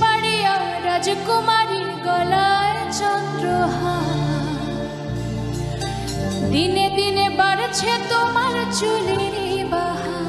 পাড়িয়া রাজকুমারীর গলায় চন্দ্রহার। দিনে দিনে বাড়ছে তোমার চুলের বাহার।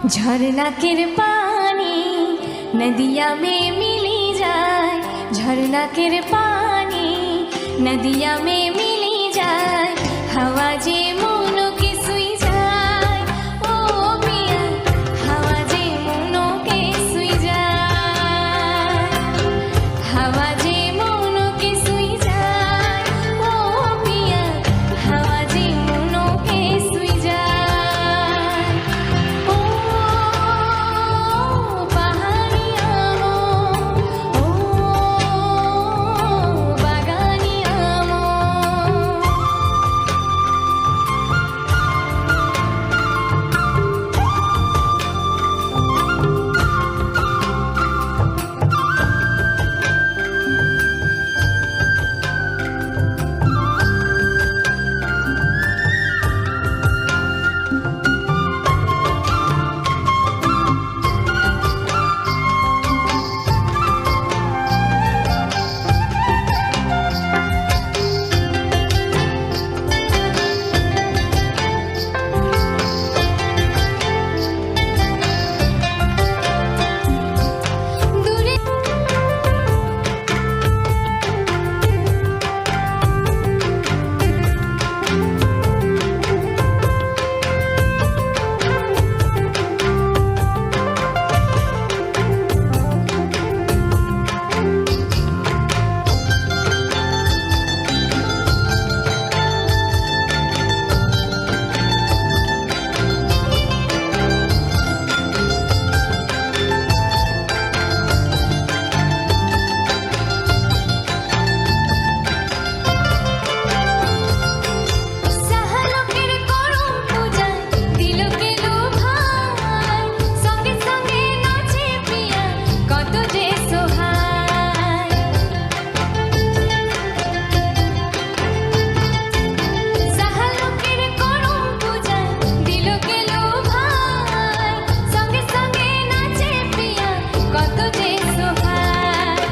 झरना के पानी नदिया में मिली जाए, झरना के पानी नदिया में मिली जाए, हवा जे मोनो के सुई जाए, ओ पिया हवा जे मोनो के सुई जाए, हवा जे मोनो के सुई जाए, ओ पिया हवा जे मोनो के सुई जाए, ओ पहाड़िया मो, ओ बागानिया मो। দূরে সাহালোকের করম পূজা দিলকে লোভায়, সঙ্গে সঙ্গে নাচে পিয়া কত যে সোহায়, সাহালোকের করম পূজা দিলকে লোভায়, সঙ্গে সঙ্গে নাচে পিয়া কত যে সোহায়,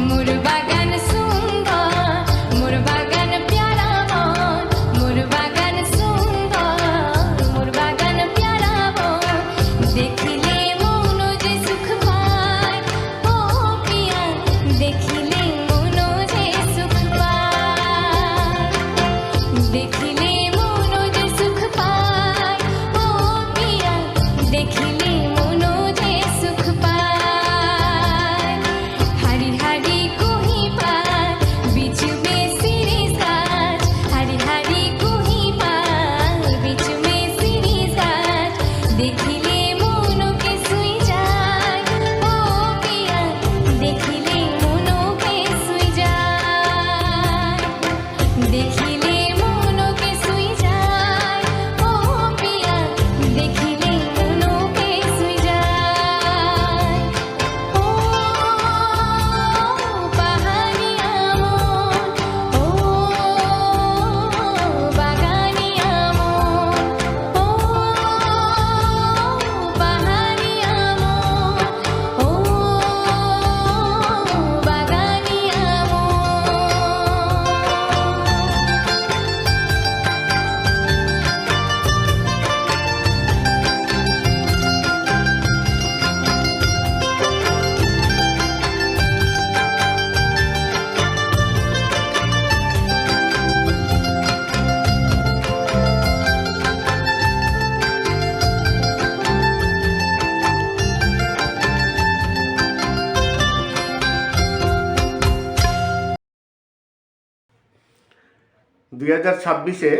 মোর বাগান সুন্দর, মোর বাগান প্যারা মন, মোর বাগান সুন্দর, মোর বাগান প্যারা মন, দেখিলে মন যে সুখ পায়, ও পিয়া দেখিলে মন যে সুখ পায়, দেখিলে মন যে সুখ পায়, ও পিয়া দেখিলে মন যে সুখ পায়, হারি হারি কুহি পায় बीच में सिरी साज, हरी हरी कुही पाल बीच में सिरी साज, देखिले मोनो के सुई जाए, ओ पिया देखिले मोनो के सुई जाए, देखिले मोनो के सुई जाए, ओ पिया देखिले मोनो के सुई जाए, ओ पहाड़िया मो, ओ बागानिया मो, ओ पहाड़िया मो, ओ बागानिया मो। দুই হাজার ছাব্বিশে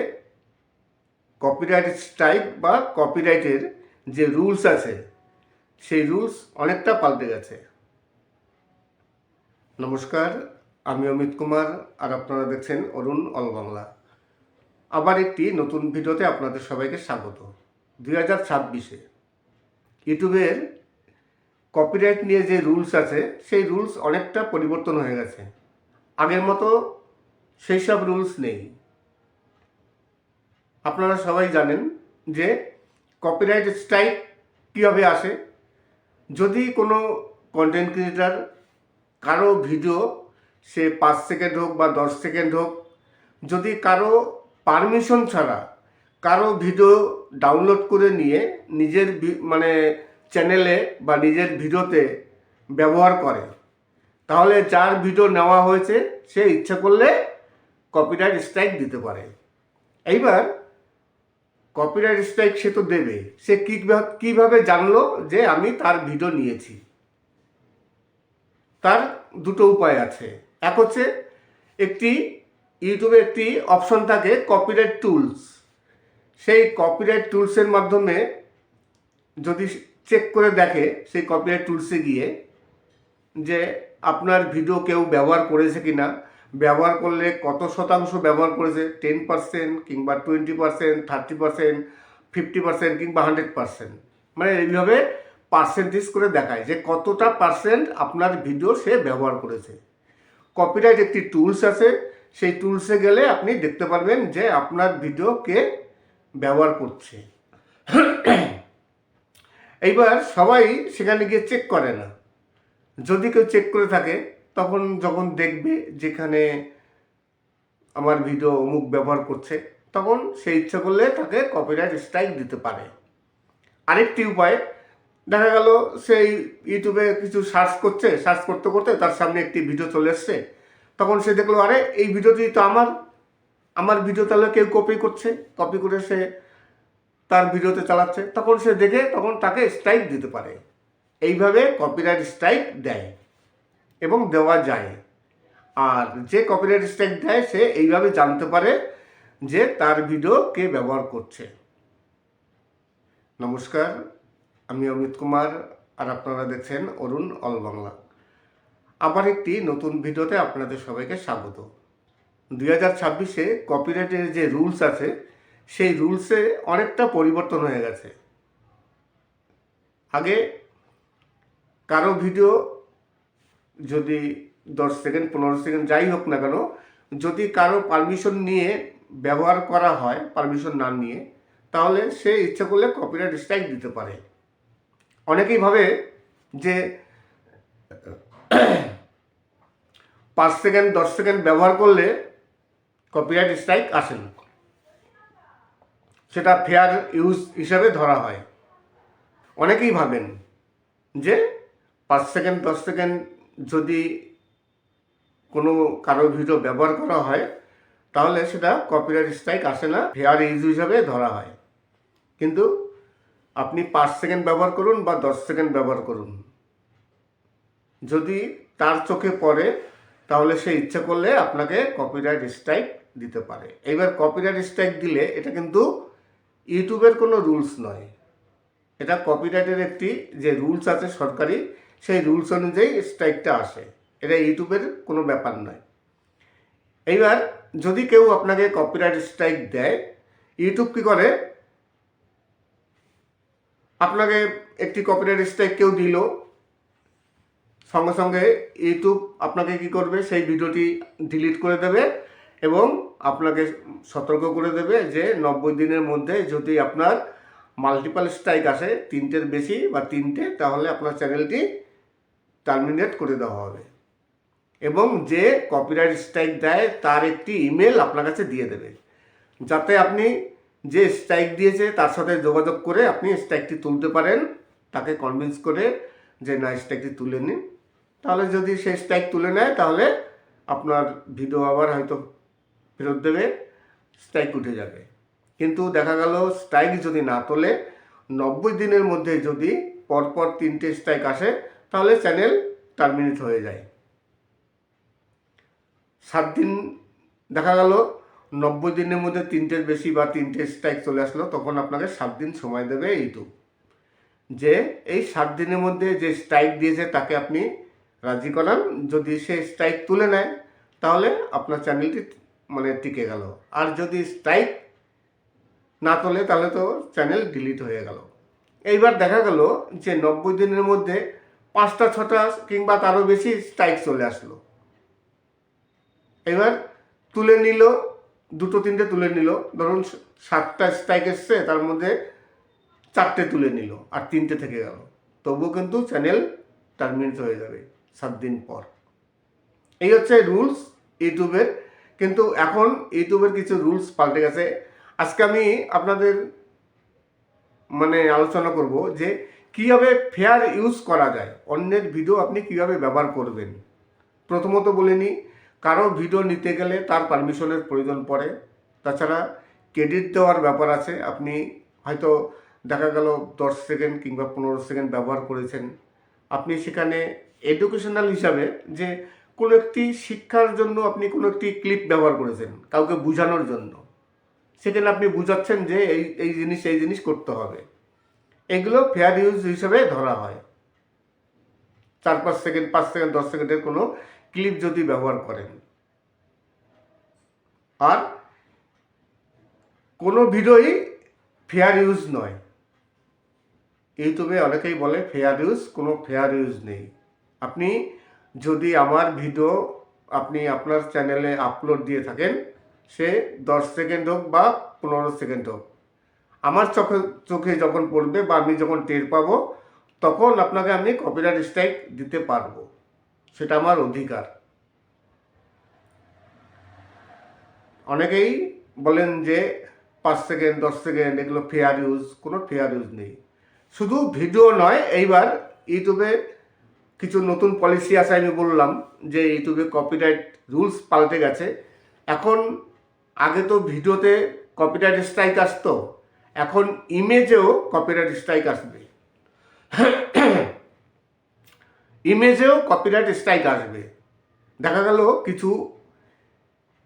কপিরাইট স্ট্রাইক বা কপিরাইটের যে রুলস আছে সেই রুলস অনেকটা পাল্টে গেছে। নমস্কার, আমি অমিত কুমার আর আপনারা দেখছেন অরুণ অল বাংলা। আবার একটি নতুন ভিডিওতে আপনাদের সবাইকে স্বাগত। 2026-এ ইউটিউবের কপিরাইট নিয়ে যে রুলস আছে সেই রুলস অনেকটা পরিবর্তন হয়ে গেছে। আগের মতো সেই সব রুলস নেই। আপনারা সবাই জানেন যে কপিরাইট স্ট্রাইক কীভাবে আসে। যদি কোনো কন্টেন্ট ক্রিয়েটার কারো ভিডিও সে 5 সেকেন্ড হোক বা 10 সেকেন্ড হোক, যদি কারো পারমিশন ছাড়া কারো ভিডিও ডাউনলোড করে নিয়ে নিজের মানে চ্যানেলে বা নিজের ভিডিওতে ব্যবহার করে, তাহলে যার ভিডিও নেওয়া হয়েছে সে ইচ্ছা করলে কপিরাইট স্ট্রাইক দিতে পারে। এইবার কপিরাইট স্ট্রাইক সে তো দেবে, সে কীভাবে জানলো যে আমি তার ভিডিও নিয়েছি? তার দুটো উপায় আছে। এক হচ্ছে ইউটিউবে একটি অপশন থাকে কপিরাইট টুলস। সেই কপিরাইট টুলসের মাধ্যমে যদি চেক করে দেখে সেই কপিরাইট টুলসে গিয়ে যে আপনার ভিডিও কেউ ব্যবহার করেছে কি না, ব্যবহার করলে কত শতাংশ ব্যবহার করেছে, 10% কিংবা 20%, 30%, 50% কিংবা 100%, মানে এইভাবে পার্সেন্টেজ করে দেখায় যে কতটা পার্সেন্ট আপনার ভিডিও সে ব্যবহার করেছে। কপিরাইট একটি টুলস আছে, সেই টুলসে গেলে আপনি দেখতে পারবেন যে আপনার ভিডিও কে ব্যবহার করছে। এইবার সবাই সেখানে গিয়ে চেক করে না। যদি কেউ চেক করে থাকে তখন যখন দেখবে যেখানে আমার ভিডিও অমুক ব্যবহার করছে, তখন সে ইচ্ছা করলে তাকে কপিরাইট স্ট্রাইক দিতে পারে। আরেকটি উপায়, দেখা গেল সেই ইউটিউবে কিছু সার্চ করতে করতে তার সামনে একটি ভিডিও চলে এসছে, তখন সে দেখলো আরে এই ভিডিওটি তো আমার ভিডিও তাহলে কেউ কপি করে সে তার ভিডিওতে চালাচ্ছে, তখন সে দেখে তখন তাকে স্ট্রাইক দিতে পারে। এইভাবে কপিরাইট স্ট্রাইক দেয় এবং দেওয়া যায়। আর যে কপিরাইট স্ট্রাইক দেয় সে এইভাবে জানতে পারে যে তার ভিডিও কে ব্যবহার করছে। নমস্কার, আমি অমিত কুমার আর আপনারা দেখছেন অরুণ অল বাংলা। আবার একটি নতুন ভিডিওতে আপনাদের সবাইকে স্বাগত। 2026-এ কপিরাইটের যে রুলস আছে সেই রুলসে অনেকটা পরিবর্তন হয়ে গেছে। আগে কারো ভিডিও যদি 10 সেকেন্ড 15 সেকেন্ড যাই হোক না কেন, যদি কারো পারমিশন নিয়ে ব্যবহার করা হয়, পারমিশন না নিয়ে, তাহলে সে ইচ্ছা করলে কপিরাইট স্ট্রাইক দিতে পারে। অনেকেই ভাবে যে 5 সেকেন্ড 10 সেকেন্ড ব্যবহার করলে কপিরাইট স্ট্রাইক আসে না, সেটা ফেয়ার ইউজ হিসাবে ধরা হয়। অনেকেই ভাবেন যে 5 সেকেন্ড 10 সেকেন্ড যদি কোনো কারো ভিডিও ব্যবহার করা হয় তাহলে সেটা কপিরাইট স্ট্রাইক আসে না, ফেয়ার ইউজ হিসাবে ধরা হয়। কিন্তু আপনি 5 সেকেন্ড ব্যবহার করুন বা 10 সেকেন্ড ব্যবহার করুন, যদি তার চোখে পড়ে তাহলে সে ইচ্ছা করলে আপনাকে কপিরাইট স্ট্রাইক দিতে পারে। এবার কপিরাইট স্ট্রাইক দিলে এটা কিন্তু ইউটিউবের কোনো রুলস নয়, এটা কপিরাইটের একটি যে রুলস আছে সরকারি, সেই রুলস অনুযায়ী স্ট্রাইকটা আসে, এটা ইউটিউবের কোনো ব্যাপার নয়। এইবার যদি কেউ আপনাকে কপিরাইট স্ট্রাইক দেয়, ইউটিউব কী করে, আপনাকে একটি কপিরাইট স্ট্রাইক কেউ দিল, সঙ্গে সঙ্গে ইউটিউব আপনাকে কি করবে, সেই ভিডিওটি ডিলিট করে দেবে এবং আপনাকে সতর্ক করে দেবে যে 90 দিনের মধ্যে যদি আপনার মাল্টিপল স্ট্রাইক আসে, 3টের বেশি বা 3টে, তাহলে আপনার চ্যানেলটি টার্মিনেট করে দেওয়া হবে। এবং যে কপিরাইট স্ট্রাইক দেয় তার একটি ইমেল আপনার কাছে দিয়ে দেবে, যাতে আপনি যে স্ট্রাইক দিয়েছে তার সাথে যোগাযোগ করে আপনি স্ট্রাইকটি তুলতে পারেন, তাকে কনভিন্স করে যে না স্ট্রাইকটি তুলে নিন। তাহলে যদি সে স্ট্রাইক তুলে নেয় তাহলে আপনার ভিডিও আবার হয়তো ফেরত দেবে, স্ট্রাইক উঠে যাবে। কিন্তু দেখা গেল স্ট্রাইক যদি না তোলে, 90 দিনের মধ্যে যদি পরপর 3টে স্ট্রাইক আসে তাহলে চ্যানেল টার্মিনেট হয়ে যায়। 7 দিন, দেখা গেল 90 দিনের মধ্যে 3টের বেশি বা 3টে স্ট্রাইক চলে আসলো, তখন আপনাকে 7 দিন সময় দেবে ইউটিউব, যে এই 7 দিনের মধ্যে যে স্ট্রাইক দিয়েছে তাকে আপনি রাজি করান। যদি সে স্ট্রাইক তুলে নেয় তাহলে আপনার চ্যানেলটি মানে টিকে গেল, আর যদি স্ট্রাইক না তোলে তাহলে তো চ্যানেল ডিলিট হয়ে গেল। এইবার দেখা গেল যে 90 দিনের মধ্যে 5টা 6টা কিংবা তারও বেশি স্ট্রাইক চলে আসলো। এবার তুলে নিল, 2-3টে তুলে নিল, ধরুন 7টা স্ট্রাইক এসছে, তার মধ্যে 4টে তুলে নিল আর 3টে থেকে গেল, তবুও কিন্তু চ্যানেল টার্মিনেট হয়ে যাবে 7 দিন পর। এই হচ্ছে রুলস ইউটিউবের। কিন্তু এখন ইউটিউবের কিছু রুলস পাল্টে গেছে। আজকে আমি আপনাদের আলোচনা করব যে কীভাবে ফেয়ার ইউজ করা যায়, অন্যের ভিডিও আপনি কীভাবে ব্যবহার করবেন। প্রথমত বলে নিই, কারো ভিডিও নিতে গেলে তার পারমিশনের প্রয়োজন পড়ে। তাছাড়া ক্রেডিট দেওয়ার ব্যাপার আছে। আপনি হয়তো দেখা গেল 10 সেকেন্ড কিংবা 15 সেকেন্ড ব্যবহার করেছেন, আপনি সেখানে এডুকেশনাল হিসাবে যে কোনো একটি শিক্ষার জন্য আপনি কোনো একটি ক্লিপ ব্যবহার করেছেন কাউকে বোঝানোর জন্য, সেখানে আপনি বুঝাচ্ছেন যে এই জিনিস করতে হবে, এগুলো ফেয়ার ইউজ হিসাবে ধরা হয়। 4-5 সেকেন্ড, 5 সেকেন্ড, 10 সেকেন্ডের কোনো ক্লিপ যদি ব্যবহার করেন। আর কোনো ভিডিওই ফেয়ার ইউজ নয়। ইউটিউবে অনেকেই বলে ফেয়ার ইউজ, কোনো ফেয়ার ইউজ নেই। আপনি যদি আমার ভিডিও আপনি আপনার চ্যানেলে আপলোড দিয়ে থাকেন, সে 10 সেকেন্ড হোক বা 15 সেকেন্ড হোক, আমার চোখে যখন পড়বে বা আমি যখন টের পাবো, তখন আপনাকে আমি কপিরাইট স্ট্রাইক দিতে পারবো, সেটা আমার অধিকার। অনেকেই বলেন যে 5 সেকেন্ড, 10 সেকেন্ড এগুলো ফেয়ার ইউজ, কোনো ফেয়ার ইউজ নেই। শুধু ভিডিও নয়, এইবার ইউটিউবে কিছু নতুন পলিসি আছে। আমি বললাম যে ইউটিউবে কপিরাইট রুলস পাল্টে গেছে। এখন আগে তো ভিডিওতে কপিরাইট স্ট্রাইক আসতো, এখন ইমেজেও কপিরাইট স্ট্রাইক আসবে। ইমেজেও কপিরাইট স্ট্রাইক আসবে। দেখা গেল কিছু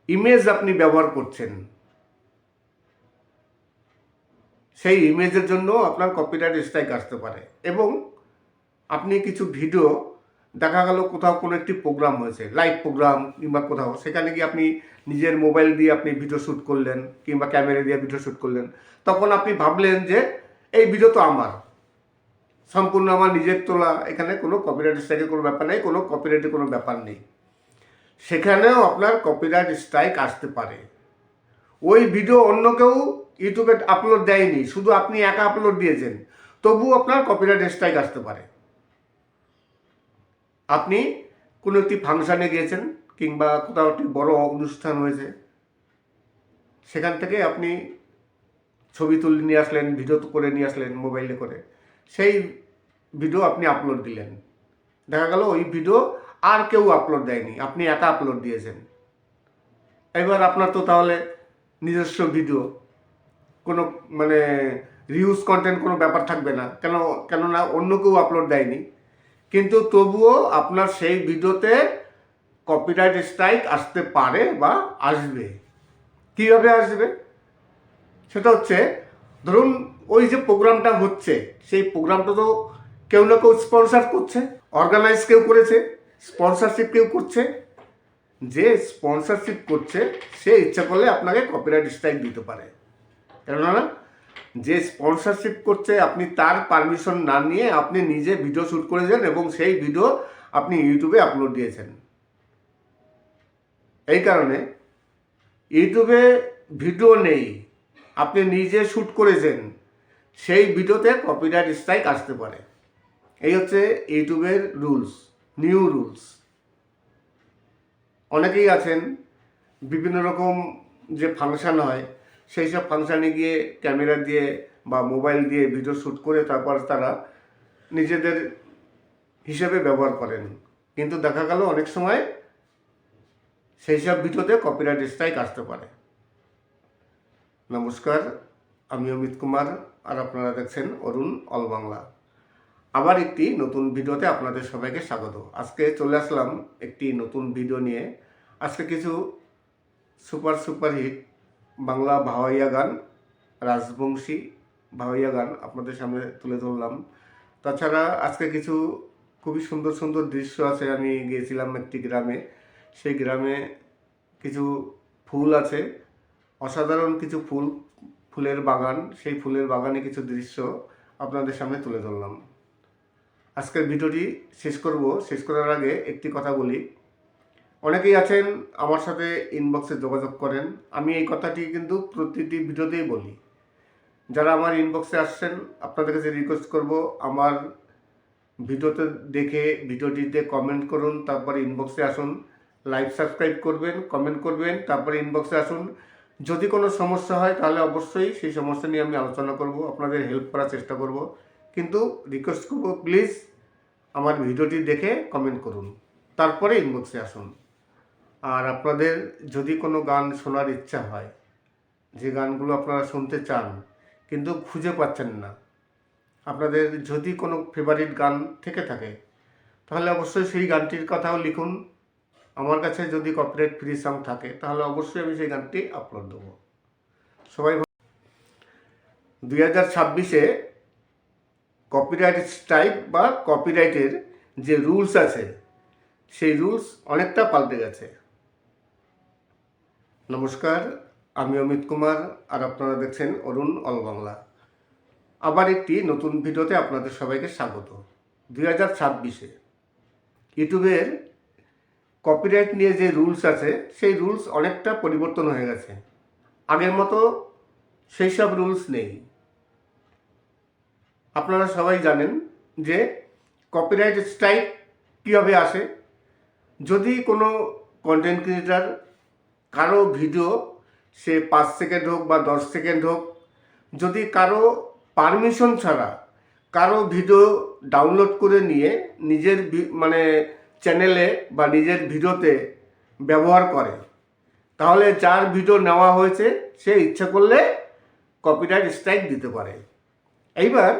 ইমেজ আপনি ব্যবহার করছেন, সেই ইমেজের জন্য আপনার কপিরাইট স্ট্রাইক আসতে পারে। এবং আপনি কিছু ভিডিও দেখা গেল কোথাও কোনো একটি প্রোগ্রাম হয়েছে, লাইভ প্রোগ্রাম কিংবা কোথাও, সেখানে গিয়ে আপনি নিজের মোবাইল দিয়ে আপনি ভিডিও শ্যুট করলেন কিংবা ক্যামেরা দিয়ে ভিডিও শ্যুট করলেন, তখন আপনি ভাবলেন যে এই ভিডিও তো আমার, সম্পূর্ণ আমার নিজের তোলা, এখানে কোনো কপিরাইট স্ট্রাইকের কোনো ব্যাপার নেই, কোনো কপিরাইটের কোনো ব্যাপার নেই। সেখানেও আপনার কপিরাইট স্ট্রাইক আসতে পারে। ওই ভিডিও অন্য কেউ ইউটিউবে আপলোড দেয়নি, শুধু আপনি একা আপলোড দিয়েছেন, তবুও আপনার কপিরাইট স্ট্রাইক আসতে পারে। আপনি কোনো একটি ফাংশানে গিয়েছেন কিংবা কোথাও একটি বড় অনুষ্ঠান হয়েছে, সেখান থেকে আপনি ছবি তুলে নিয়ে আসলেন, ভিডিও করে নিয়ে আসলেন মোবাইলে করে, সেই ভিডিও আপনি আপলোড দিলেন। দেখা গেল ওই ভিডিও আর কেউ আপলোড দেয়নি, আপনি একা আপলোড দিয়েছেন। এবার আপনার তো তাহলে নিজস্ব ভিডিও, কোনো রিউজ কন্টেন্ট কোনো ব্যাপার থাকবে না, কেননা অন্য কেউ আপলোড দেয়নি। কিন্তু তবুও আপনার সেই ভিডিওতে কপিরাইট স্ট্রাইক আসতে পারে বা আসবে। কীভাবে আসবে সেটা হচ্ছে, ধরুন ওই যে প্রোগ্রামটা হচ্ছে, সেই প্রোগ্রামটা তো কেউ না কেউ স্পন্সর করছে, অর্গানাইজ কেউ করেছে, স্পন্সরশিপ কেউ করছে। যে স্পন্সরশিপ করছে সে ইচ্ছা করলে আপনাকে কপিরাইট স্ট্রাইক দিতে পারে। কেননা যে স্পন্সরশিপ করছে, আপনি তার পারমিশন না নিয়ে আপনি নিজে ভিডিও শ্যুট করেছেন এবং সেই ভিডিও আপনি ইউটিউবে আপলোড দিয়েছেন। এই কারণে ইউটিউবে ভিডিও নেই, আপনি নিজে শ্যুট করেছেন, সেই ভিডিওতে কপিরাইট স্ট্রাইক আসতে পারে। এই হচ্ছে ইউটিউবের রুলস, নিউ রুলস। অনেকেই আছেন বিভিন্ন রকম যে ফাংশান হয়, সেই সব ফাংশানে গিয়ে ক্যামেরা দিয়ে বা মোবাইল দিয়ে ভিডিও শ্যুট করে তারপর তারা নিজেদের হিসেবে ব্যবহার করেন। কিন্তু দেখা গেল অনেক সময় সেই সব ভিডিওতে কপিরাইট স্ট্রাইক আসতে পারে। নমস্কার, আমি অমিত কুমার, আর আপনারা দেখছেন অরুণ অল বাংলা। আবার একটি নতুন ভিডিওতে আপনাদের সবাইকে স্বাগত। আজকে চলে আসলাম একটি নতুন ভিডিও নিয়ে। আজকে কিছু সুপার হিট বাংলা ভাওয়াইয়া গান, রাজবংশী ভাওয়াইয়া গান আপনাদের সামনে তুলে ধরলাম। তাছাড়া আজকে কিছু খুবই সুন্দর সুন্দর দৃশ্য আছে। আমি গিয়েছিলাম একটি গ্রামে, সেই গ্রামে কিছু ফুল আছে, অসাধারণ কিছু ফুলের বাগান, সেই ফুলের বাগানে কিছু দৃশ্য আপনাদের সামনে তুলে ধরলাম। আজকের ভিডিওটি শেষ করার আগে একটি কথা বলি। অনেকেই আছেন আমার সাথে ইনবক্সে যোগাযোগ করেন, আমি এই কথাটি কিন্তু প্রতিটি ভিডিওতেই বলি। যারা আমার ইনবক্সে আসছেন, আপনাদের কাছে রিকোয়েস্ট করব, আমার ভিডিওতে দেখে ভিডিওটিতে কমেন্ট করুন, তারপরে ইনবক্সে আসুন, লাইভ সাবস্ক্রাইব করবেন, কমেন্ট করবেন, তারপরে ইনবক্সে আসুন, যদি কোনো সমস্যা হয় তাহলে অবশ্যই সেই সমস্যা নিয়ে আমি আলোচনা করব, আপনাদের হেল্প করার চেষ্টা করব। কিন্তু রিকোয়েস্ট করব, প্লিজ আমার ভিডিওটি দেখে কমেন্ট করুন, তারপরে ইনবক্সে আসুন। আর আপনাদের যদি কোনো গান শোনার ইচ্ছা হয়, যে গানগুলো আপনারা শুনতে চান কিন্তু খুঁজে পাচ্ছেন না, আপনাদের যদি কোনো ফেভারিট গান থেকে থাকে তাহলে অবশ্যই সেই গানটির কথাও লিখুন। আমার কাছে যদি কপিরাইট ফ্রি সং থাকে তাহলে অবশ্যই আমি সেই গানটি আপলোড দেবো। সবাই 2026-এ কপিরাইট স্ট্রাইক বা কপিরাইটের যে রুলস আছে সেই রুলস অনেকটা পাল্টে গেছে। নমস্কার, আমি অমিত কুমার আর আপনারা দেখছেন অরুণ অল বাংলা। আবার একটি নতুন ভিডিওতে আপনাদের সবাইকে স্বাগত। 2026-এ ইউটিউবের কপিরাইট নিয়ে যে রুলস আছে সেই রুলস অনেকটা পরিবর্তন হয়ে গেছে। আগের মতো সেই সব রুলস নেই। আপনারা সবাই জানেন যে কপিরাইট স্ট্রাইক কীভাবে আসে। যদি কোনো কন্টেন্ট ক্রিয়েটার কারো ভিডিও সে 5 সেকেন্ড হোক বা 10 সেকেন্ড হোক, যদি কারো পারমিশন ছাড়া কারো ভিডিও ডাউনলোড করে নিয়ে নিজের চ্যানেলে বা নিজের ভিডিওতে ব্যবহার করে, তাহলে যার ভিডিও নেওয়া হয়েছে সে ইচ্ছা করলে কপিরাইট স্ট্রাইক দিতে পারে। এইবার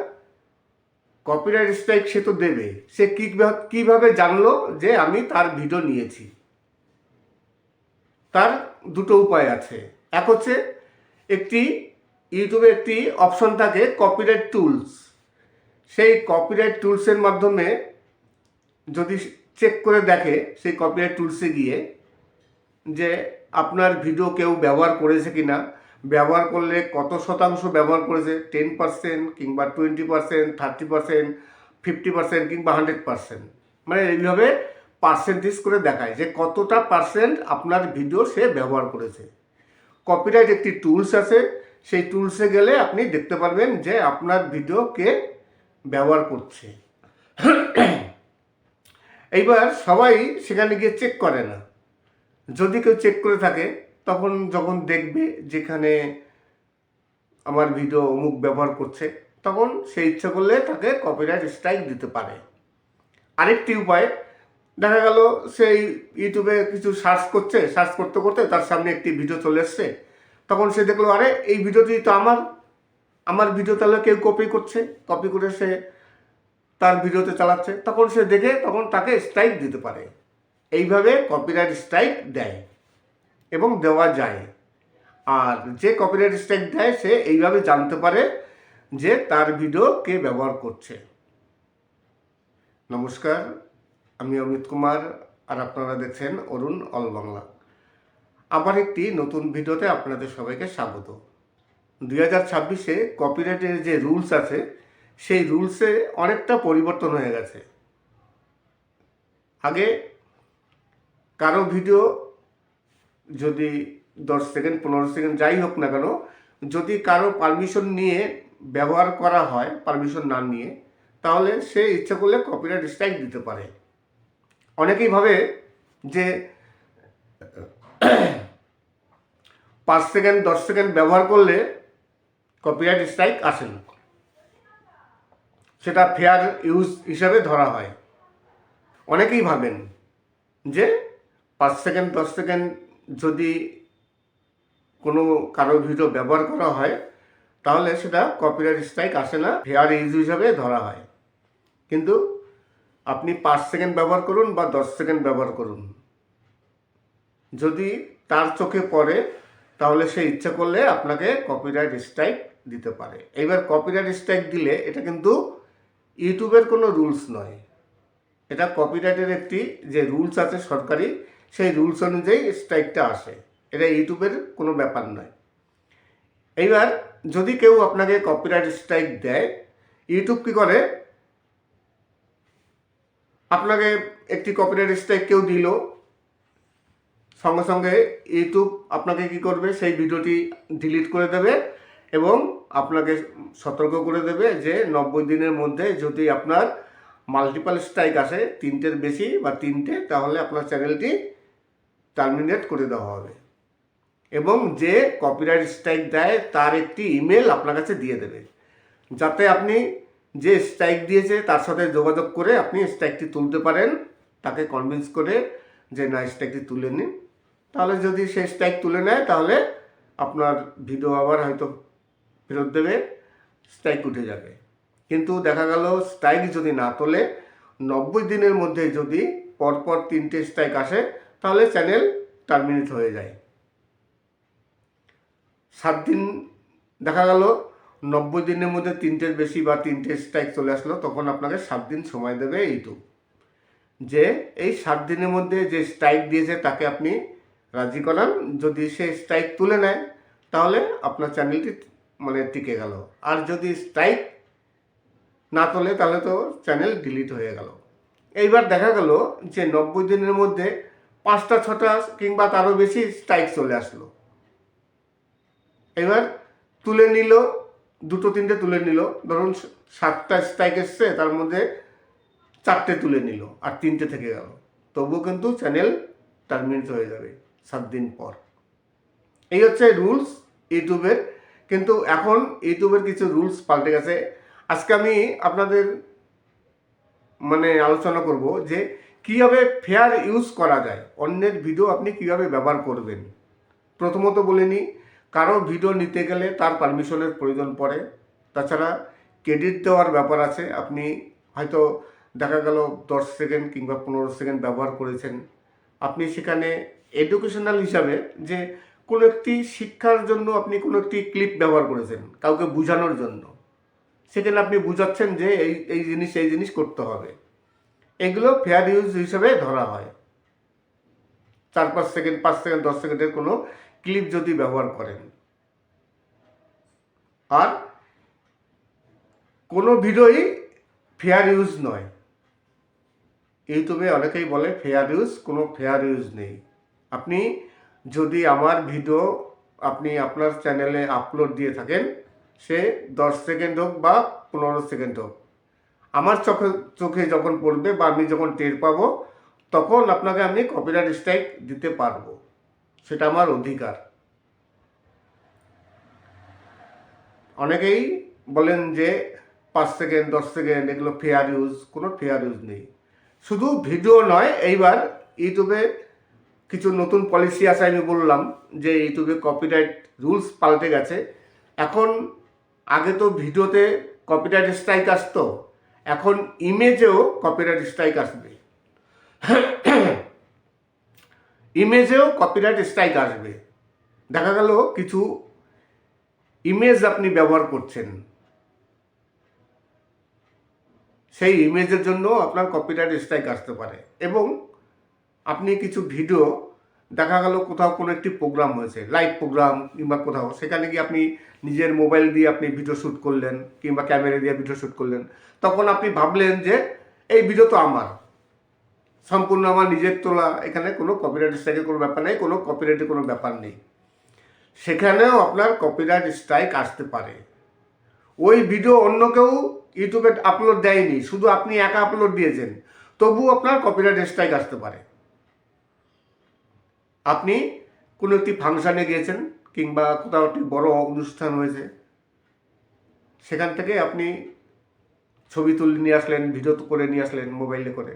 কপিরাইট স্ট্রাইক সে তো দেবে, সে কীভাবে জানলো যে আমি তার ভিডিও নিয়েছি? তার দুটো উপায় আছে। এক হচ্ছে ইউটিউবে একটি অপশন থাকে কপিরাইট টুলস। সেই কপিরাইট টুলসের মাধ্যমে যদি চেক করে দেখে সেই কপিরাইট টুলসে গিয়ে যে আপনার ভিডিও কেউ ব্যবহার করেছে কি না, ব্যবহার করলে কত শতাংশ ব্যবহার করেছে, 10% কিংবা 20%, 30%, 50% কিংবা 100%, এইভাবে পার্সেন্টেজ করে দেখায় যে কতটা পার্সেন্ট আপনার ভিডিও সে ব্যবহার করেছে। কপিরাইট একটি টুলস আছে, সেই টুলসে গেলে আপনি দেখতে পারবেন যে আপনার ভিডিও কে ব্যবহার করছে। এইবার সবাই সেখানে গিয়ে চেক করে না। যদি কেউ চেক করে থাকে তখন যখন দেখবে যেখানে আমার ভিডিও অমুক ব্যবহার করছে, তখন সে ইচ্ছা করলে তাকে কপিরাইট স্ট্রাইক দিতে পারে। আরেকটি উপায়, দেখা গেল সেই ইউটিউবে কিছু সার্চ করতে করতে তার সামনে একটি ভিডিও চলে এসছে, তখন সে দেখলো আরে এই ভিডিওটি তো আমার ভিডিও, তাহলে কেউ কপি করে সে তার ভিডিওতে চালাচ্ছে, তখন সে দেখে তখন তাকে স্ট্রাইক দিতে পারে। এইভাবে কপিরাইট স্ট্রাইক দেয় এবং দেওয়া যায়। আর যে কপিরাইট স্ট্রাইক দেয় সে এইভাবে জানতে পারে যে তার ভিডিও কে ব্যবহার করছে। নমস্কার, আমি অমিত কুমার আর আপনারা দেখছেন অরুণ অল বাংলা। আবার একটি নতুন ভিডিওতে আপনাদের সবাইকে স্বাগত। 2026-এ কপিরাইটের যে রুলস আছে সেই রুলসে অনেকটা পরিবর্তন হয়ে গেছে। আগে কারো ভিডিও যদি 10 সেকেন্ড 15 সেকেন্ড যাই হোক না কেন, যদি কারো পারমিশন নিয়ে ব্যবহার করা হয়, পারমিশন না নিয়ে, তাহলে সে ইচ্ছা করলে কপিরাইট স্ট্রাইক দিতে পারে। অনেকেই ভাবে যে 5 সেকেন্ড 10 সেকেন্ড ব্যবহার করলে কপিরাইট স্ট্রাইক আসে না, সেটা ফেয়ার ইউজ হিসাবে ধরা হয়। অনেকেই ভাবেন যে 5 সেকেন্ড 10 সেকেন্ড যদি কোনো কারো ভিডিও ব্যবহার করা হয় তাহলে সেটা কপিরাইট স্ট্রাইক আসে না, ফেয়ার ইউজ হিসাবে ধরা হয়। কিন্তু আপনি 5 সেকেন্ড ব্যবহার করুন বা 10 সেকেন্ড ব্যবহার করুন, যদি তার চোখে পড়ে তাহলে সে ইচ্ছা করলে আপনাকে কপিরাইট স্ট্রাইক দিতে পারে। এইবার কপিরাইট স্ট্রাইক দিলে এটা কিন্তু ইউটিউবের কোনো রুলস নয়, এটা কপিরাইটের একটি যে রুলস আছে সরকারি, সেই রুলস অনুযায়ী স্ট্রাইকটা আসে। এটা ইউটিউবের কোনো ব্যাপার নয়। এইবার যদি কেউ আপনাকে কপিরাইট স্ট্রাইক দেয়, ইউটিউব কী করে, আপনাকে একটি কপিরাইট স্ট্রাইক কেউ দিল, সঙ্গে সঙ্গে ইউটিউব আপনাকে কি করবে, সেই ভিডিওটি ডিলিট করে দেবে এবং আপনাকে সতর্ক করে দেবে যে 90 দিনের মধ্যে যদি আপনার মাল্টিপল স্ট্রাইক আসে, 3টের বেশি বা 3টে, তাহলে আপনার চ্যানেলটি টার্মিনেট করে দেওয়া হবে। এবং যে কপিরাইট স্ট্রাইক দেয় তার একটি ইমেল আপনার কাছে দিয়ে দেবে, যাতে আপনি যে স্ট্রাইক দিয়েছে তার সাথে যোগাযোগ করে আপনি স্ট্রাইকটি তুলতে পারেন, তাকে কনভিন্স করে যে না স্ট্রাইকটি তুলে নিন। তাহলে যদি সে স্ট্রাইক তুলে নেয় তাহলে আপনার ভিডিও আবার হয়তো ফেরত দেবে, স্ট্রাইক উঠে যাবে। কিন্তু দেখা গেল স্ট্রাইক যদি না তোলে 90 দিনের মধ্যে যদি পরপর 3টে স্ট্রাইক আসে তাহলে চ্যানেল টার্মিনেট হয়ে যায়। 7 দিন দেখা গেল 90 দিনের মধ্যে 3টের বেশি বা 3টে স্ট্রাইক চলে আসলো, তখন আপনাকে 7 দিন সময় দেবে ইউটিউব, যে এই 7 দিনের মধ্যে যে স্ট্রাইক দিয়েছে তাকে আপনি রাজি করান। যদি সে স্ট্রাইক তুলে নেয় তাহলে আপনার চ্যানেলটি টিকে গেল, আর যদি স্ট্রাইক না তোলে তাহলে তো চ্যানেল ডিলিট হয়ে গেল। এইবার দেখা গেল যে 90 দিনের মধ্যে 5টা 6টা কিংবা তারও বেশি স্ট্রাইক চলে আসলো। এবার তুলে নিল, 2-3টে তুলে নিল, ধরুন 7টা স্ট্রাইক এসছে, তার মধ্যে 4টে তুলে নিল আর 3টে থেকে গেল, তবুও কিন্তু চ্যানেল টার্মিনেট হয়ে যাবে 7 দিন পর। এই হচ্ছে রুলস ইউটিউবের। কিন্তু এখন ইউটিউবের কিছু রুলস পাল্টে গেছে। আজকে আমি আপনাদের আলোচনা করব যে কীভাবে ফেয়ার ইউজ করা যায়, অন্যের ভিডিও আপনি কীভাবে ব্যবহার করবেন। প্রথমত বলে নিই, কারো ভিডিও নিতে গেলে তার পারমিশনের প্রয়োজন পড়ে। তাছাড়া ক্রেডিট দেওয়ার ব্যাপার আছে। আপনি হয়তো দেখা গেল 10 সেকেন্ড কিংবা 15 সেকেন্ড ব্যবহার করেছেন, আপনি সেখানে এডুকেশনাল হিসাবে যে কোনো একটি শিক্ষার জন্য আপনি কোনো একটি ক্লিপ ব্যবহার করেছেন কাউকে বোঝানোর জন্য, সেখানে আপনি বুঝাচ্ছেন যে এই জিনিস করতে হবে, এগুলো ফেয়ার ইউজ হিসাবে ধরা হয়। 4-5 সেকেন্ড 5 সেকেন্ড 10 সেকেন্ডের কোনো ক্লিপ যদি ব্যবহার করেন। আর কোনো ভিডিওই ফেয়ার ইউজ নয়। ইউটিউবে অনেকেই বলে ফেয়ার ইউজ, কোনো ফেয়ার ইউজ নেই। আপনি যদি আমার ভিডিও আপনি আপনার চ্যানেলে আপলোড দিয়ে থাকেন, সে 10 সেকেন্ড হোক বা 15 সেকেন্ড হোক, আমার চোখে যখন পড়বে বা আমি যখন টের পাবো তখন আপনাকে আমি কপিরাইট স্ট্রাইক দিতে পারবো, সেটা আমার অধিকার। অনেকেই বলেন যে 5 সেকেন্ড 10 সেকেন্ড এগুলো ফেয়ার ইউজ, কোনো ফেয়ার ইউজ নেই। শুধু ভিডিও নয়, এইবার ইউটিউবে কিছু নতুন পলিসি আছে। আমি বললাম যে ইউটিউবে কপিরাইট রুলস পাল্টে গেছে। এখন আগে তো ভিডিওতে কপিরাইট স্ট্রাইক আসতো, এখন ইমেজেও কপিরাইট স্ট্রাইক আসবে। ইমেজেও কপিরাইট স্ট্রাইক আসবে। দেখা গেল কিছু ইমেজ আপনি ব্যবহার করছেন, সেই ইমেজের জন্য আপনার কপিরাইট স্ট্রাইক আসতে পারে। এবং আপনি কিছু ভিডিও দেখা গেল কোথাও কোনো একটি প্রোগ্রাম হয়েছে, লাইভ প্রোগ্রাম কিংবা কোথাও, সেখানে গিয়ে আপনি নিজের মোবাইল দিয়ে আপনি ভিডিও শ্যুট করলেন কিংবা ক্যামেরা দিয়ে ভিডিও শ্যুট করলেন, তখন আপনি ভাবলেন যে এই ভিডিও তো আমার, সম্পূর্ণ আমার নিজের তোলা, এখানে কোনো কপিরাইট স্ট্রাইকের কোনো ব্যাপার নেই, কোনো কপিরাইটের কোনো ব্যাপার নেই। সেখানেও আপনার কপিরাইট স্ট্রাইক আসতে পারে। ওই ভিডিও অন্য কেউ ইউটিউবে আপলোড দেয়নি, শুধু আপনি একা আপলোড দিয়েছেন, তবু আপনার কপিরাইট স্ট্রাইক আসতে পারে। আপনি কোনো একটি ফাংশানে গিয়েছেন কিংবা কোথাও একটি বড় অনুষ্ঠান হয়েছে, সেখান থেকে আপনি ছবি তুলে নিয়ে আসলেন, ভিডিও করে নিয়ে আসলেন মোবাইলে করে,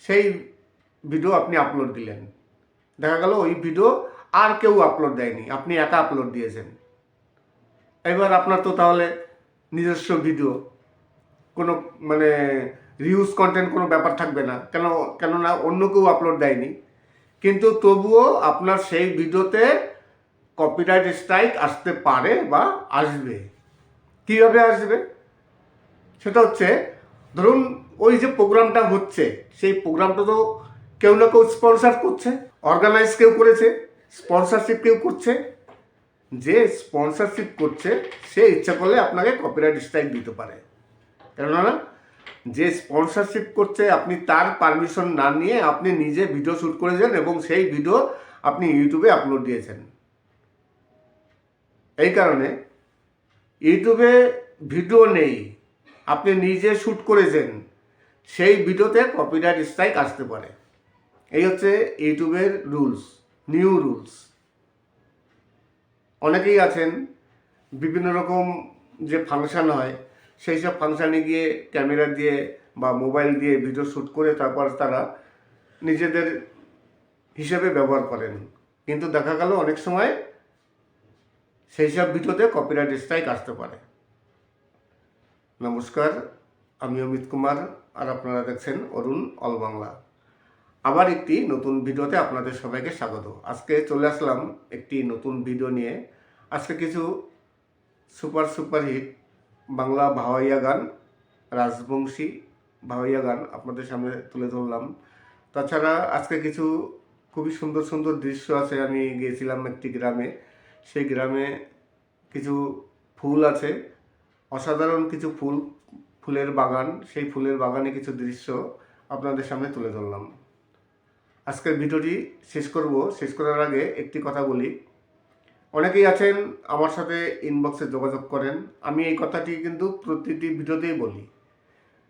সেই ভিডিও আপনি আপলোড দিলেন। দেখা গেল ওই ভিডিও আর কেউ আপলোড দেয়নি, আপনি একা আপলোড দিয়েছেন। এবার আপনার তো তাহলে নিজস্ব ভিডিও, কোনো রিউজ কন্টেন্ট কোনো ব্যাপার থাকবে না, কেননা অন্য কেউ আপলোড দেয়নি। কিন্তু তবুও আপনার সেই ভিডিওতে কপিরাইট স্ট্রাইক আসতে পারে বা আসবে। কীভাবে আসবে সেটা হচ্ছে, ধরুন ওই যে প্রোগ্রামটা হচ্ছে, সেই প্রোগ্রামটা তো কেউ না কেউ স্পন্সর করছে, অর্গানাইজ কেউ করেছে, স্পন্সরশিপ কেউ করছে। যে স্পন্সরশিপ করছে সে ইচ্ছা করলে আপনাকে কপিরাইট স্ট্রাইক দিতে পারে। কেননা যে স্পন্সরশিপ করছে, আপনি তার পারমিশন না নিয়ে আপনি নিজে ভিডিও শ্যুট করেছেন এবং সেই ভিডিও আপনি ইউটিউবে আপলোড দিয়েছেন। এই কারণে ইউটিউবে ভিডিও নেই, আপনি নিজে শ্যুট করেছেন, সেই ভিডিওতে কপিরাইট স্ট্রাইক আসতে পারে। এই হচ্ছে ইউটিউবের রুলস, নিউ রুলস। অনেকেই আছেন বিভিন্ন রকম যে ফাংশন হয় সেই সব ফাংশানে গিয়ে ক্যামেরা দিয়ে বা মোবাইল দিয়ে ভিডিও শ্যুট করে তারপর তারা নিজেদের হিসেবে ব্যবহার করেন, কিন্তু দেখা গেল অনেক সময় সেই সব ভিডিওতে কপিরাইট স্ট্রাইক আসতে পারে। নমস্কার, আমি অমিত কুমার আর আপনারা দেখছেন অরুণ অল বাংলা। আবার একটি নতুন ভিডিওতে আপনাদের সবাইকে স্বাগত। আজকে চলে আসলাম একটি নতুন ভিডিও নিয়ে। আজকে কিছু সুপার হিট বাংলা ভাওয়াইয়া গান, রাজবংশী ভাওয়াইয়া গান আপনাদের সামনে তুলে ধরলাম। তাছাড়া আজকে কিছু খুবই সুন্দর সুন্দর দৃশ্য আছে। আমি গিয়েছিলাম একটি গ্রামে, সেই গ্রামে কিছু ফুল আছে, অসাধারণ কিছু ফুলের বাগান, সেই ফুলের বাগানে কিছু দৃশ্য আপনাদের সামনে তুলে ধরলাম। আজকের ভিডিওটি শেষ করার আগে একটি কথা বলি। অনেকেই আছেন আমার সাথে ইনবক্সে যোগাযোগ করেন, আমি এই কথাটি কিন্তু প্রতিটি ভিডিওতেই বলি।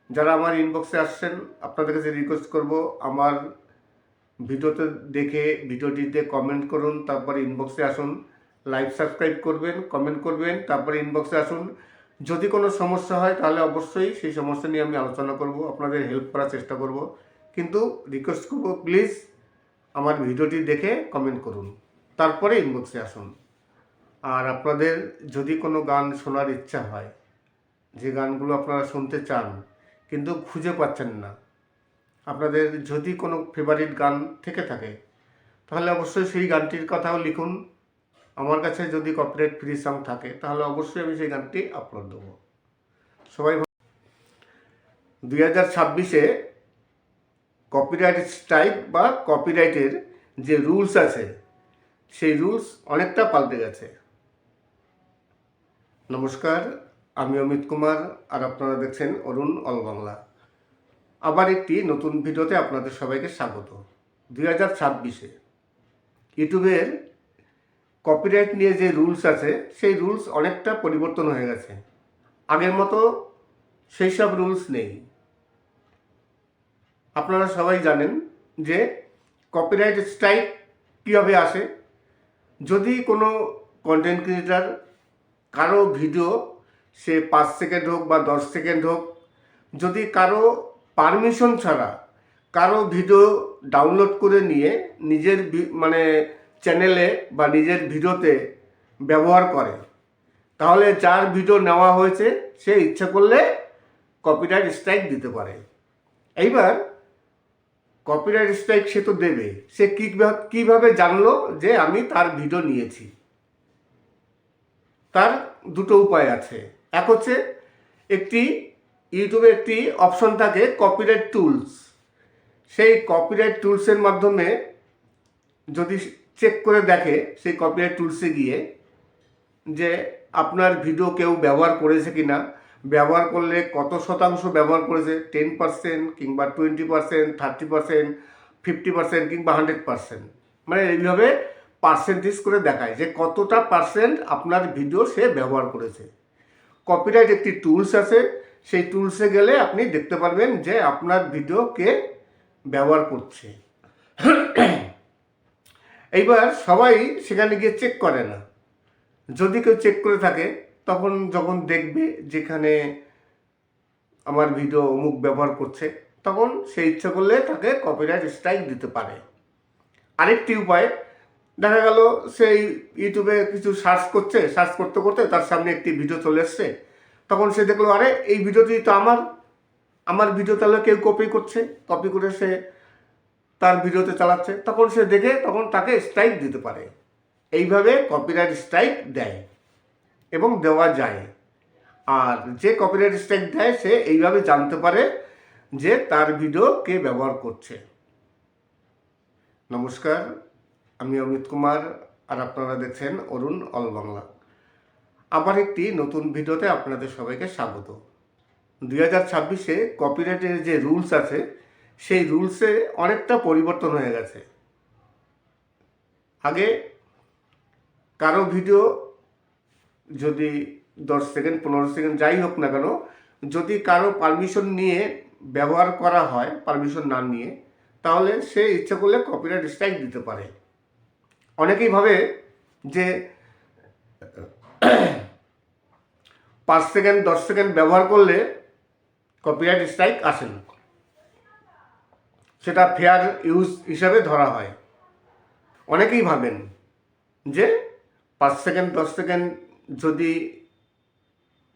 যারা আমার ইনবক্সে আসছেন আপনাদের কাছে রিকোয়েস্ট করব, আমার ভিডিওতে দেখে ভিডিওটিতে কমেন্ট করুন, তারপরে ইনবক্সে আসুন, লাইভ সাবস্ক্রাইব করবেন, কমেন্ট করবেন, তারপরে ইনবক্সে আসুন। যদি কোনো সমস্যা হয় তাহলে অবশ্যই সেই সমস্যা নিয়ে আমি আলোচনা করব, আপনাদের হেল্প করার চেষ্টা করব। কিন্তু রিকোয়েস্ট করব, প্লিজ আমার ভিডিওটি দেখে কমেন্ট করুন, তারপরে ইনবক্সে আসুন। আর আপনাদের যদি কোনো গান শোনার ইচ্ছা হয়, যে গানগুলো আপনারা শুনতে চান কিন্তু খুঁজে পাচ্ছেন না, আপনাদের যদি কোনো ফেভারিট গান থেকে থাকে তাহলে অবশ্যই সেই গানটির কথাও লিখুন। আমার কাছে যদি কপিরাইট ফ্রি সং থাকে তাহলে অবশ্যই আমি সেই গানটি আপলোড দেবো। সবাই 2026-এ কপিরাইট স্ট্রাইক বা কপিরাইটের যে রুলস আছে সেই রুলস অনেকটা পাল্টে গেছে। নমস্কার, আমি অমিত কুমার আর আপনারা দেখছেন অরুণ অল বাংলা। আবার একটি নতুন ভিডিওতে আপনাদের সবাইকে স্বাগত। 2026-এ ইউটিউবের কপিরাইট নিয়ে যে রুলস আছে সেই রুলস অনেকটা পরিবর্তন হয়ে গেছে। আগের মতো সেই সব রুলস নেই। আপনারা সবাই জানেন যে কপিরাইট স্ট্রাইক কীভাবে আসে। যদি কোনো কন্টেন্ট ক্রিয়েটার কারো ভিডিও সে 5 সেকেন্ড হোক বা 10 সেকেন্ড হোক, যদি কারো পারমিশন ছাড়া কারো ভিডিও ডাউনলোড করে নিয়ে নিজের চ্যানেলে বা নিজের ভিডিওতে ব্যবহার করে, তাহলে যার ভিডিও নেওয়া হয়েছে সে ইচ্ছা করলে কপিরাইট স্ট্রাইক দিতে পারে। এইবার কপিরাইট স্ট্রাইক সে তো দেবে, সে কীভাবে জানলো যে আমি তার ভিডিও নিয়েছি? তার দুটো উপায় আছে। এক হচ্ছে ইউটিউবে একটি অপশন থাকে কপিরাইট টুলস। সেই কপিরাইট টুলসের মাধ্যমে যদি চেক করে দেখে সেই কপিরাইট টুলসে গিয়ে যে আপনার ভিডিও কেউ ব্যবহার করেছে কিনা, ব্যবহার করলে কত শতাংশ ব্যবহার করেছে, 10% কিংবা 20%, 30%, 50% কিংবা 100%, এইভাবে পার্সেন্টেজ করে দেখায় যে কতটা পার্সেন্ট আপনার ভিডিও সে ব্যবহার করেছে। কপিরাইট একটি টুলস আছে, সেই টুলসে গেলে আপনি দেখতে পারবেন যে আপনার ভিডিও কে ব্যবহার করছে। এইবার সবাই সেখানে গিয়ে চেক করে না। যদি কেউ চেক করে থাকে তখন যখন দেখবে যেখানে আমার ভিডিও অমুক ব্যবহার করছে, তখন সে ইচ্ছা করলে তাকে কপিরাইট স্ট্রাইক দিতে পারে। আরেকটি উপায়, দেখা গেল সেই ইউটিউবে কিছু সার্চ করতে করতে তার সামনে একটি ভিডিও চলে এসছে, তখন সে দেখলো আরে এই ভিডিওটি তো আমার ভিডিও, তাহলে কেউ কপি করে সে তার ভিডিওতে চালাচ্ছে, তখন সে দেখে তখন তাকে স্ট্রাইক দিতে পারে। এইভাবে কপিরাইট স্ট্রাইক দেয় এবং দেওয়া যায়। আর যে কপিরাইট স্ট্রাইক দেয় সে এইভাবে জানতে পারে যে তার ভিডিও কে ব্যবহার করছে। নমস্কার, আমি অমিত কুমার আর আপনারা দেখছেন অরুণ অল বাংলা। আবার একটি নতুন ভিডিওতে আপনাদের সবাইকে স্বাগত। 2026-এ কপিরাইটের যে রুলস আছে সেই রুলসে অনেকটা পরিবর্তন হয়ে গেছে। আগে কারো ভিডিও যদি 10 সেকেন্ড 15 সেকেন্ড যাই হোক না কেন, যদি কারো পারমিশন নিয়ে ব্যবহার করা হয়, পারমিশন না নিয়ে, তাহলে সে ইচ্ছা করলে কপিরাইট স্ট্রাইক দিতে পারে। অনেকেই ভাবে যে 5 সেকেন্ড 10 সেকেন্ড ব্যবহার করলে কপিরাইট স্ট্রাইক আসে না, সেটা ফেয়ার ইউজ হিসাবে ধরা হয়। অনেকেই ভাবেন যে 5 সেকেন্ড 10 সেকেন্ড যদি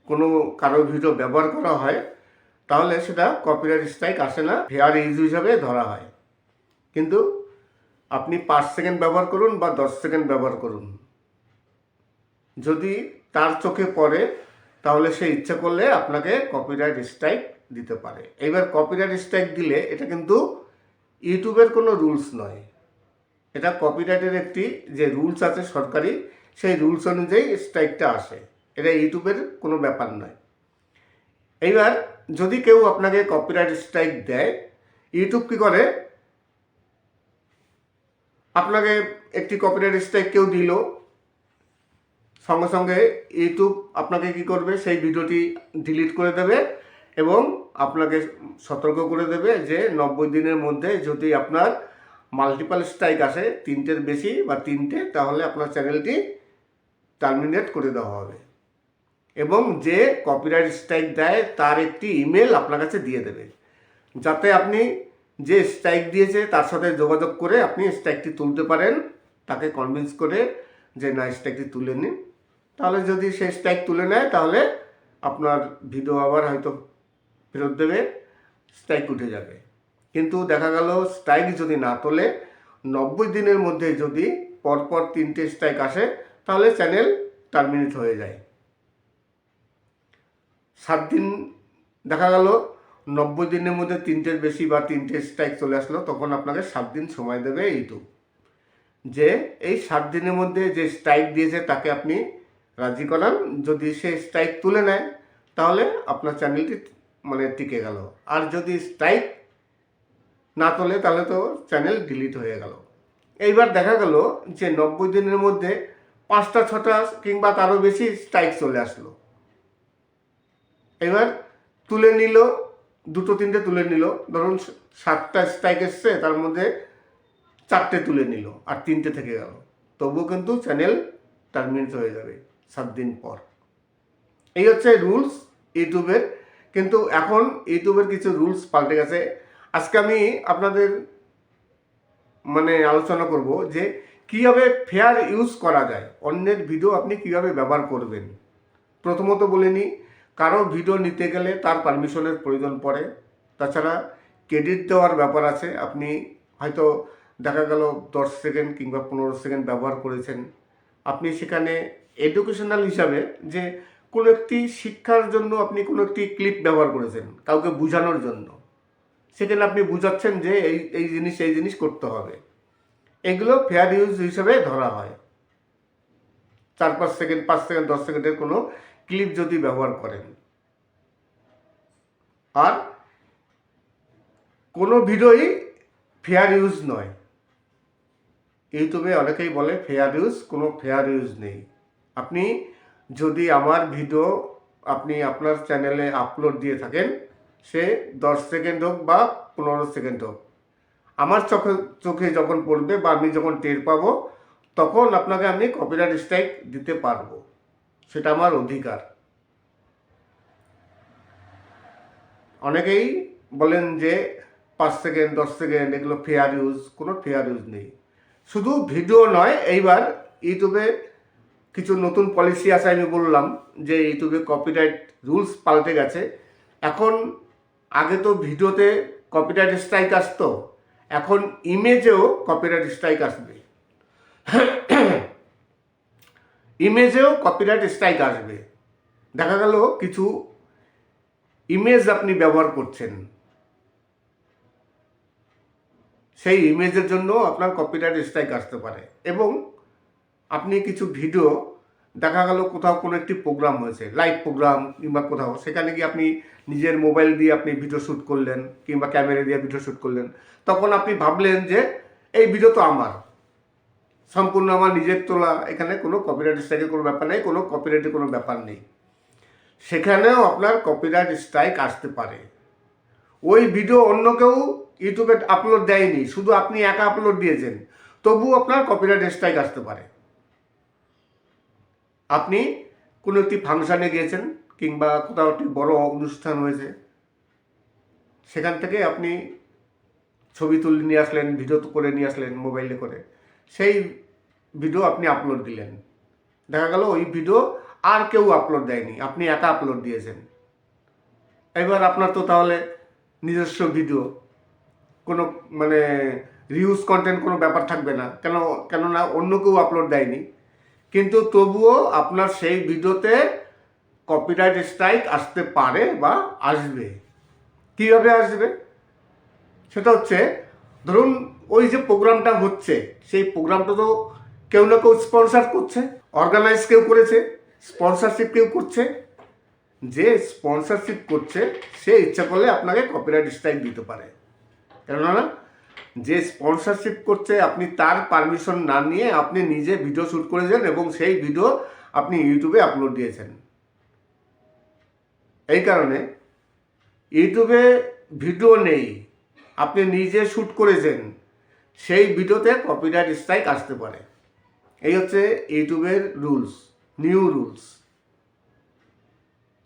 কোনো কারো ভিডিও ব্যবহার করা হয় তাহলে সেটা কপিরাইট স্ট্রাইক আসে না, ফেয়ার ইউজ হিসাবে ধরা হয়। কিন্তু আপনি 5 সেকেন্ড ব্যবহার করুন বা 10 সেকেন্ড ব্যবহার করুন, যদি তার চোখে পড়ে তাহলে সে ইচ্ছা করলে আপনাকে কপিরাইট স্ট্রাইক দিতে পারে। এবার কপিরাইট স্ট্রাইক দিলে এটা কিন্তু ইউটিউবের কোনো রুলস নয়, এটা কপিরাইটের একটি যে রুলস আছে সরকারি, সেই রুলস অনুযায়ী স্ট্রাইকটা আসে, এটা ইউটিউবের কোনো ব্যাপার নয়। এইবার যদি কেউ আপনাকে কপিরাইট স্ট্রাইক দেয়, ইউটিউব কী করে, আপনাকে একটি কপিরাইট স্ট্রাইক কেউ দিল, সঙ্গে সঙ্গে ইউটিউব আপনাকে কি করবে, সেই ভিডিওটি ডিলিট করে দেবে এবং আপনাকে সতর্ক করে দেবে যে 90 দিনের মধ্যে যদি আপনার মাল্টিপল স্ট্রাইক আসে, 3টের বেশি বা 3টে, তাহলে আপনার চ্যানেলটি টার্মিনেট করে দেওয়া হবে এবং যে কপিরাইট স্ট্রাইক দেয় তার একটি ইমেল আপনার কাছে দিয়ে দেবে, যাতে আপনি যে স্ট্রাইক দিয়েছে তার সাথে যোগাযোগ করে আপনি স্ট্রাইকটি তুলতে পারেন, তাকে কনভিন্স করে যে না স্ট্রাইকটি তুলে নিন। তাহলে যদি সে স্ট্রাইক তুলে নেয় তাহলে আপনার ভিডিও আবার হয়তো ফেরত দেবে, স্ট্রাইক উঠে যাবে। কিন্তু দেখা গেল স্ট্রাইক যদি না তোলে, 90 দিনের মধ্যে যদি পরপর 3টে স্ট্রাইক আসে তাহলে চ্যানেল টার্মিনেট হয়ে যায়। 7 দিন দেখা গেল 90 দিনের মধ্যে 3টের বেশি বা 3টে স্ট্রাইক চলে আসলো, তখন আপনাকে 7 দিন সময় দেবে ইউটিউব, যে এই 7 দিনের মধ্যে যে স্ট্রাইক দিয়েছে তাকে আপনি রাজি করান। যদি সে স্ট্রাইক তুলে নেয় তাহলে আপনার চ্যানেলটি টিকে গেল, আর যদি স্ট্রাইক না তোলে তাহলে তো চ্যানেল ডিলিট হয়ে গেল। এইবার দেখা গেল যে 90 দিনের মধ্যে 5টা 6টা কিংবা তারও বেশি স্ট্রাইক চলে আসলো, এবার তুলে নিল, 2টো 3টে তুলে নিল, ধরুন 7টা স্ট্রাইক এসছে, তার মধ্যে 4টে তুলে নিল আর 3টে থেকে গেল, তবুও কিন্তু চ্যানেল টার্মিনেট হয়ে যাবে 7 দিন পর। এই হচ্ছে রুলস ইউটিউবের। কিন্তু এখন ইউটিউবের কিছু রুলস পাল্টে গেছে। আজকে আমি আপনাদের আলোচনা করব যে কীভাবে ফেয়ার ইউজ করা যায়, অন্যের ভিডিও আপনি কীভাবে ব্যবহার করবেন। প্রথমত বলে নিই, কারো ভিডিও নিতে গেলে তার পারমিশনের প্রয়োজন পড়ে, তাছাড়া ক্রেডিট দেওয়ার ব্যাপার আছে। আপনি হয়তো দেখা গেল 10 সেকেন্ড কিংবা 15 সেকেন্ড ব্যবহার করেছেন, আপনি সেখানে এডুকেশনাল হিসাবে যে কোনো একটি শিক্ষার জন্য আপনি কোনো একটি ক্লিপ ব্যবহার করেছেন কাউকে বোঝানোর জন্য, সেখানে আপনি বুঝাচ্ছেন যে এই জিনিস করতে হবে, এগুলো ফেয়ার ইউজ হিসাবে ধরা হয়। 4-5 সেকেন্ড 5 সেকেন্ড 10 সেকেন্ডের কোনো ক্লিপ যদি ব্যবহার করেন, আর কোনো ভিডিওই ফেয়ার ইউজ নয়। ইউটিউবে অনেকেই বলে ফেয়ার ইউজ, কোনো ফেয়ার ইউজ নেই। আপনি যদি আমার ভিডিও আপনি আপনার চ্যানেলে আপলোড দিয়ে থাকেন, সে 10 সেকেন্ড হোক বা 15 সেকেন্ড হোক, আমার চোখে যখন পড়বে বা আমি যখন টের পাবো, তখন আপনাকে আমি কপিরাইট স্ট্রাইক দিতে পারবো, সেটা আমার অধিকার। অনেকেই বলেন যে 5 সেকেন্ড 10 সেকেন্ড এগুলো ফেয়ার ইউজ, কোনো ফেয়ার ইউজ নেই। শুধু ভিডিও নয়, এইবার ইউটিউবে কিছু নতুন পলিসি আছে। আমি বললাম যে ইউটিউবে কপিরাইট রুলস পাল্টে গেছে। এখন আগে তো ভিডিওতে কপিরাইট স্ট্রাইক আসতো, এখন ইমেজেও কপিরাইট স্ট্রাইক আসবে, ইমেজেও কপিরাইট স্ট্রাইক আসবে। দেখা গেল কিছু ইমেজ আপনি ব্যবহার করছেন, সেই ইমেজের জন্য আপনার কপিরাইট স্ট্রাইক আসতে পারে। এবং আপনি কিছু ভিডিও দেখা গেল কোথাও কোনো একটি প্রোগ্রাম হয়েছে, লাইভ প্রোগ্রাম কিংবা কোথাও, সেখানে গিয়ে আপনি নিজের মোবাইল দিয়ে আপনি ভিডিও শ্যুট করলেন কিংবা ক্যামেরা দিয়ে ভিডিও শ্যুট করলেন, তখন আপনি ভাবলেন যে এই ভিডিও তো আমার, সম্পূর্ণ আমার নিজের তোলা, এখানে কোনো কপিরাইট স্ট্রাইকের কোনো ব্যাপার নেই, কোনো কপিরাইটের কোনো ব্যাপার নেই। সেখানেও আপনার কপিরাইট স্ট্রাইক আসতে পারে। ওই ভিডিও অন্য কেউ ইউটিউবে আপলোড দেয়নি, শুধু আপনি একা আপলোড দিয়েছেন, তবুও আপনার কপিরাইট স্ট্রাইক আসতে পারে। আপনি কোনো একটি ফাংশানে গিয়েছেন কিংবা কোথাও একটি বড় অনুষ্ঠান হয়েছে, সেখান থেকে আপনি ছবি তুলে নিয়ে আসলেন, ভিডিও করে নিয়ে আসলেন মোবাইলে করে, সেই ভিডিও আপনি আপলোড দিলেন। দেখা গেল ওই ভিডিও আর কেউ আপলোড দেয়নি, আপনি একা আপলোড দিয়েছেন। এবার আপনার তো তাহলে নিজস্ব ভিডিও, কোনো মানে রিউজ কন্টেন্ট কোনো ব্যাপার থাকবে না, কেননা অন্য কেউ আপলোড দেয়নি। কিন্তু তবুও আপনার সেই ভিডিওতে কপিরাইট স্ট্রাইক আসতে পারে বা আসবে। কীভাবে আসবে? সেটা হচ্ছে, ধরুন ওই যে প্রোগ্রামটা হচ্ছে, সেই প্রোগ্রামটা তো কেউ না কেউ স্পন্সর করছে, অর্গানাইজ কেউ করেছে, স্পন্সরশিপ কেউ করছে। যে স্পন্সরশিপ করছে সে ইচ্ছা করলে আপনাকে কপিরাইট স্ট্রাইক দিতে পারে। কেননা যে স্পন্সরশিপ করছে, আপনি তার পারমিশন না নিয়ে আপনি নিজে ভিডিও শ্যুট করেছেন এবং সেই ভিডিও আপনি ইউটিউবে আপলোড দিয়েছেন। এই কারণে ইউটিউবে ভিডিও নেই, আপনি নিজে শ্যুট করেছেন, সেই ভিডিওতে কপিরাইট স্ট্রাইক আসতে পারে। এই হচ্ছে ইউটিউবের রুলস, নিউ রুলস।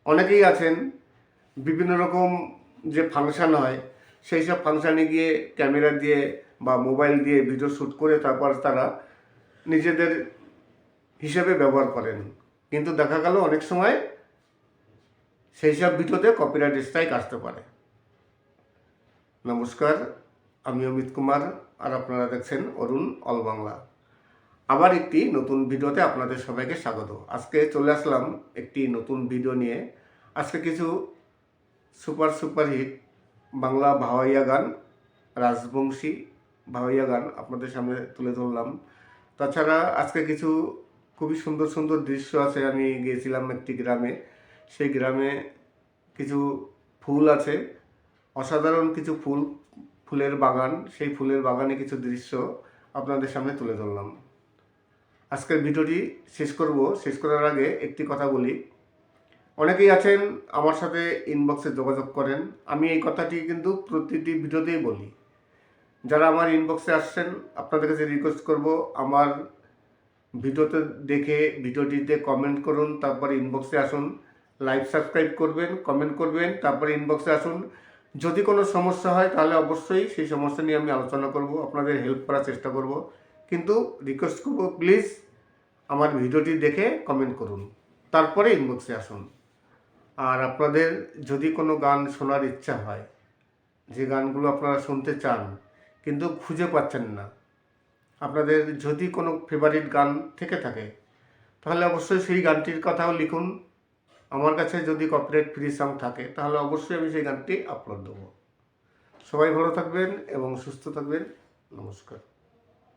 অনেকেই আছেন বিভিন্ন রকম যে ফাংশান হয়, সেই সব ফাংশানে গিয়ে ক্যামেরা দিয়ে বা মোবাইল দিয়ে ভিডিও শ্যুট করে তারপর তারা নিজেদের হিসেবে ব্যবহার করেন। কিন্তু দেখা গেল অনেক সময় সেই সব ভিডিওতে কপিরাইট স্ট্রাইক আসতে পারে। নমস্কার, আমি অমিত কুমার, আর আপনারা দেখছেন অরুণ অল বাংলা। আবার একটি নতুন ভিডিওতে আপনাদের সবাইকে স্বাগত। আজকে চলে আসলাম একটি নতুন ভিডিও নিয়ে। আজকে কিছু সুপারহিট বাংলা ভাওয়াইয়া গান, রাজবংশী ভাওয়াইয়া গান আপনাদের সামনে তুলে ধরলাম। তাছাড়া আজকে কিছু খুবই সুন্দর সুন্দর দৃশ্য আছে। আমি গিয়েছিলাম একটি গ্রামে, সেই গ্রামে কিছু ফুল আছে, অসাধারণ কিছু ফুলের বাগান, সেই ফুলের বাগানে কিছু দৃশ্য আপনাদের সামনে তুলে ধরলাম। আজকের ভিডিওটি শেষ করার আগে একটি কথা বলি। অনেকেই আছেন আমার সাথে ইনবক্সে যোগাযোগ করেন, আমি এই কথাটি কিন্তু প্রতিটি ভিডিওতেই বলি। যারা আমার ইনবক্সে আসছেন, আপনাদের কাছে রিকোয়েস্ট করব, আমার ভিডিওতে দেখে ভিডিওটিতে কমেন্ট করুন, তারপরে ইনবক্সে আসুন, লাইভ সাবস্ক্রাইব করবেন, কমেন্ট করবেন, তারপরে ইনবক্সে আসুন। যদি কোনো সমস্যা হয় তাহলে অবশ্যই সেই সমস্যা নিয়ে আমি আলোচনা করব, আপনাদের হেল্প করার চেষ্টা করব। কিন্তু রিকোয়েস্ট করব, প্লিজ আমার ভিডিওটি দেখে কমেন্ট করুন, তারপরে ইনবক্সে আসুন। আর আপনাদের যদি কোনো গান শোনার ইচ্ছা হয়, যে গানগুলো আপনারা শুনতে চান কিন্তু খুঁজে পাচ্ছেন না, আপনাদের যদি কোনো ফেভারিট গান থেকে থাকে, তাহলে অবশ্যই সেই গানটির কথাও লিখুন। আমার কাছে যদি কপিরাইট ফ্রি সং থাকে তাহলে অবশ্যই আমি সেই গানটি আপলোড দেবো। সবাই ভালো থাকবেন এবং সুস্থ থাকবেন। নমস্কার।